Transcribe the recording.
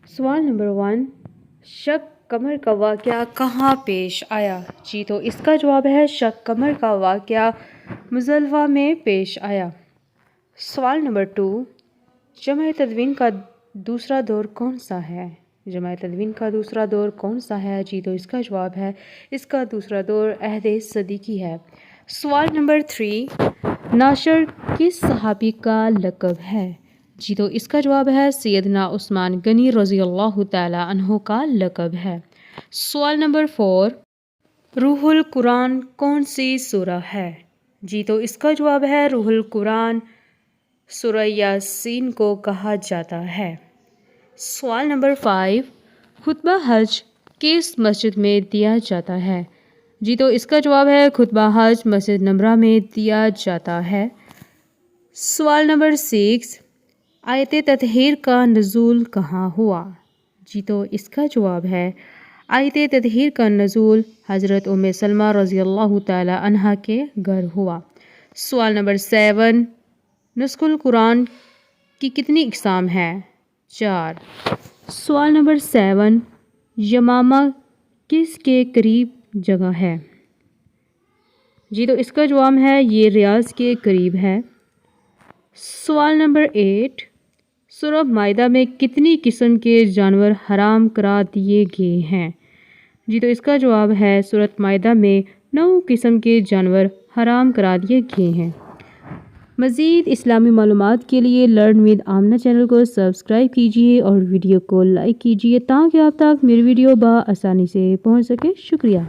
سوال نمبر 1، شب قمر کا واقعہ کہاں پیش آیا؟ جی تو اس کا جواب ہے شب قمر کا واقعہ مزدلفہ میں پیش آیا۔ سوال نمبر 2، جمع تدوین کا دوسرا دور کون سا ہے؟ جمع تدوین کا دوسرا دور کون سا ہے؟ جی تو اس کا جواب ہے اس کا دوسرا دور عہد صدیقی ہے۔ سوال نمبر 3، ناشر کس صحابی کا لقب ہے؟ جی تو اس کا جواب ہے سیدنا عثمان غنی رضی اللہ تعالیٰ عنہ کا لقب ہے۔ سوال نمبر 4، روح القرآن کون سی سورہ ہے؟ جی تو اس کا جواب ہے روح القرآن سورہ یاسین کو کہا جاتا ہے۔ سوال نمبر 5، خطبہ حج کس مسجد میں دیا جاتا ہے؟ جی تو اس کا جواب ہے خطبہ حج مسجد نمرہ میں دیا جاتا ہے۔ سوال نمبر 6، آیت تطہیر کا نزول کہاں ہوا؟ جی تو اس کا جواب ہے آیت تطہیر کا نزول حضرت ام سلمہ رضی اللہ تعالی عنہا کے گھر ہوا۔ سوال نمبر 7، نسخ القرآن کی کتنی اقسام ہیں؟ 4۔ سوال نمبر 7، یمامہ کس کے قریب جگہ ہے؟ جی تو اس کا جواب ہے یہ ریاض کے قریب ہے۔ سوال نمبر 8، سورہ مائدہ میں کتنی قسم کے جانور حرام قرار دیے گئے ہیں؟ جی تو اس کا جواب ہے سورہ مائدہ میں 9 قسم کے جانور حرام قرار دیے گئے ہیں۔ مزید اسلامی معلومات کے لیے لرن ود آمنہ چینل کو سبسکرائب کیجیے اور ویڈیو کو لائک کیجیے تاکہ آپ تک میری ویڈیو بآسانی سے پہنچ سکے۔ شکریہ۔